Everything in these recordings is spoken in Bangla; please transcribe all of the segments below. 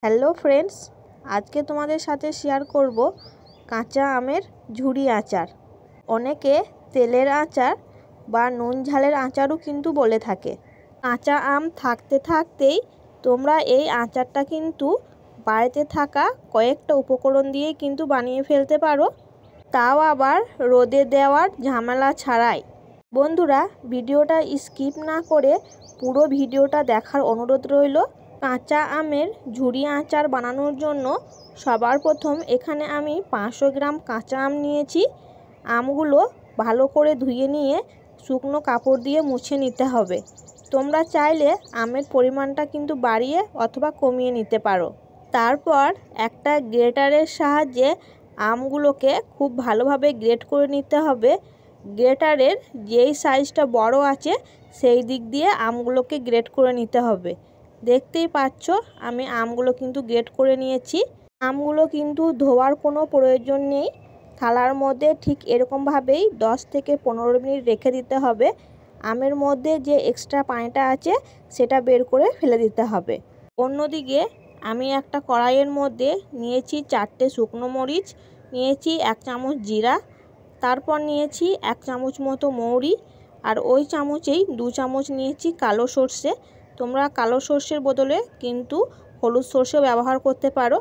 হ্যালো ফ্রেন্ডস, আজকে তোমাদের সাথে শেয়ার করব কাঁচা আমের ঝুরি আচার। অনেকে তেলের আচার বা নুন ঝালের আচারও কিন্তু বলে থাকে। কাঁচা আম থাকতে থাকতেই তোমরা এই আচারটা কিন্তু বাড়িতে থাকা কয়েকটা উপকরণ দিয়ে কিন্তু বানিয়ে ফেলতে পারো, তাও আবার রোদে দেওয়ার ঝামেলা ছাড়াই। বন্ধুরা, ভিডিওটা স্কিপ না করে পুরো ভিডিওটা দেখার অনুরোধ রইল। কাঁচা আমের ঝুরি আচার বানানোর জন্য সবার প্রথম এখানে আমি 500 গ্রাম কাঁচা আম নিয়েছি। আমগুলো ভালো করে ধুয়ে নিয়ে শুকনো কাপড় দিয়ে মুছে নিতে হবে। তোমরা চাইলে আমের পরিমাণটা কিন্তু বাড়িয়ে অথবা কমিয়ে নিতে পারো। তারপর একটা গ্রেটারের সাহায্যে আমগুলোকে খুব ভালোভাবে গ্রেট করে নিতে হবে। গ্রেটারের যেই সাইজটা বড় আছে সেই দিক দিয়ে আমগুলোকে গ্রেট করে নিতে হবে। দেখতেই পাচ্ছ আমি আমগুলো কিন্তু গ্রেট করে নিয়েছি। আমগুলো কিন্তু ধোয়ার কোনো প্রয়োজন নেই। থালার মধ্যে ঠিক এরকমভাবেই 10 থেকে 15 মিনিট রেখে দিতে হবে। আমের মধ্যে যে এক্সট্রা পানিটা আছে সেটা বের করে ফেলে দিতে হবে। অন্যদিকে আমি একটা কড়াইয়ের মধ্যে নিয়েছি 4টে শুকনো মরিচ, নিয়েছি 1 চামচ জিরা, তারপর নিয়েছি 1 চামচ মতো মৌরি, আর ওই চামচেই 2 চামচ নিয়েছি কালো সর্ষে। তোমরা কালো সর্ষের বদলে কিন্তু হলুদ সর্ষে ব্যবহার করতে পারো।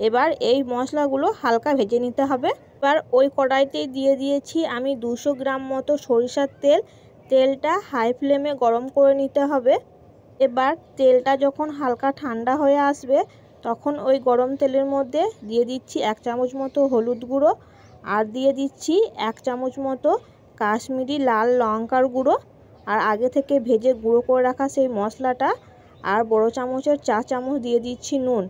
এবার এই মশলাগুলো হালকা ভেজে নিতে হবে। এবার ওই কড়াইতেই দিয়ে দিয়েছি আমি 200 গ্রাম মতো সরিষার তেল। তেলটা হাই ফ্লেমে গরম করে নিতে হবে। এবার তেলটা যখন হালকা ঠান্ডা হয়ে আসবে তখন ওই গরম তেলের মধ্যে দিয়ে দিচ্ছি 1 চামচ মতো হলুদ গুঁড়ো, আর দিয়ে দিচ্ছি 1 চামচ মতো কাশ্মীরি লাল লঙ্কার গুঁড়ো, আর আগে থেকে ভেজে গুঁড়ো করে রাখা সেই মশলাটা, আর বড় চামচের 4 চামচ দিয়ে দিচ্ছি নুন।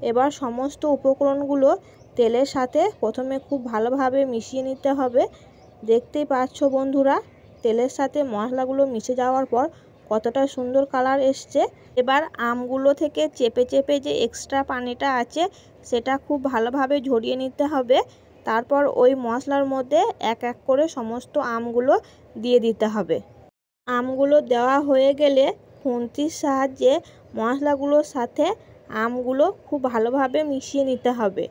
এবার সমস্ত উপকরণগুলো তেলের সাথে প্রথমে খুব ভালোভাবে মিশিয়ে নিতে হবে। দেখতেই পাচ্ছ বন্ধুরা, তেলের সাথে মশলাগুলো মিশে যাওয়ার পর কতটা সুন্দর কালার এসছে। এবার আমগুলো থেকে চেপে চেপে যে এক্সট্রা পানিটা আছে সেটা খুব ভালোভাবে ঝরিয়ে নিতে হবে। তারপর ওই মশলার মধ্যে এক এক করে সমস্ত আমগুলো দিয়ে দিতে হবে। আমগুলো দেওয়া হয়ে গেলে খুন্তির সাহায্যে মশলাগুলোর সাথে আমগুলো খুব ভালোভাবে মিশিয়ে নিতে হবে।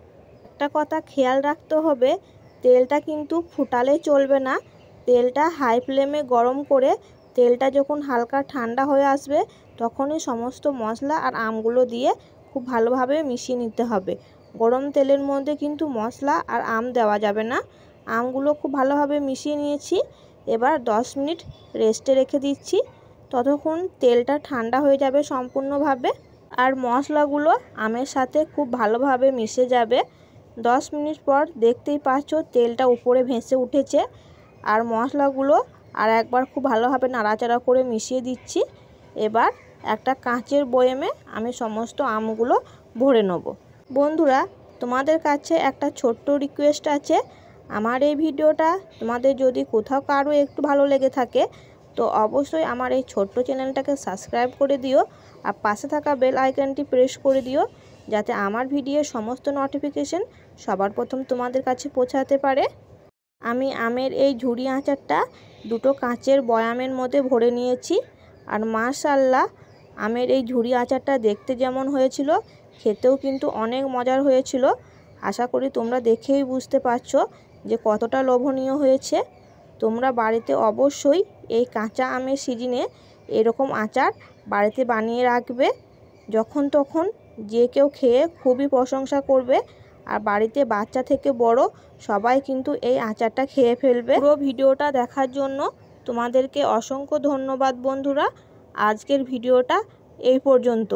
একটা কথা খেয়াল রাখতে হবে, তেলটা কিন্তু ফুটালে চলবে না। তেলটা হাই ফ্লেমে গরম করে তেলটা যখন হালকা ঠান্ডা হয়ে আসবে তখনই সমস্ত মশলা আর আমগুলো দিয়ে খুব ভালোভাবে মিশিয়ে নিতে হবে। গরম তেলের মধ্যে কিন্তু মশলা আর আম দেওয়া যাবে না। আমগুলো খুব ভালোভাবে মিশিয়ে নিয়েছি। এবার 10 মিনিট রেস্টে রেখে দিচ্ছি। ততক্ষণ তেলটা ঠান্ডা হয়ে যাবে সম্পূর্ণভাবে, আর মশলাগুলো আমের সাথে খুব ভালোভাবে মিশে যাবে। 10 মিনিট পর দেখতেই পাচ্ছ তেলটা উপরে ভেসে উঠেছে, আর মশলাগুলো আর একবার খুব ভালোভাবে নাড়াচাড়া করে মিশিয়ে দিচ্ছি। এবার একটা কাঁচের বয়ামে আমি সমস্ত আমগুলো ভরে নেব। বন্ধুরা, তোমাদের কাছে একটা ছোট্ট রিকোয়েস্ট আছে। আমার এই ভিডিওটা তোমাদের যদি কোথাও কারো একটু ভালো লেগে থাকে তো অবশ্যই আমার এই ছোট্ট চ্যানেলটাকে সাবস্ক্রাইব করে দিও, আর পাশে থাকা বেল আইকনটি প্রেস করে দিও যাতে আমার ভিডিওর সমস্ত নোটিফিকেশন সবার প্রথম তোমাদের কাছে পৌঁছাতে পারে। আমি আমের এই ঝুরি আচারটা 2টো কাঁচের বয়ামের মধ্যে ভরে নিয়েছি, আর মাশাআল্লাহ আমের এই ঝুরি আচারটা দেখতে যেমন হয়েছিল খেতেও কিন্তু অনেক মজার হয়েছিল। আশা করি তোমরা দেখেই বুঝতে পারছো যে কতটা লোভনীয় হয়েছে। তোমরা বাড়িতে অবশ্যই এই কাঁচা আমের সিজনে এরকম আচার বাড়িতে বানিয়ে রাখবে। যখন তখন যে কেউ খেয়ে খুবই প্রশংসা করবে, আর বাড়িতে বাচ্চা থেকে বড় সবাই কিন্তু এই আচারটা খেয়ে ফেলবে। পুরো ভিডিওটা দেখার জন্য তোমাদেরকে অসংখ্য ধন্যবাদ বন্ধুরা। আজকের ভিডিওটা এই পর্যন্ত।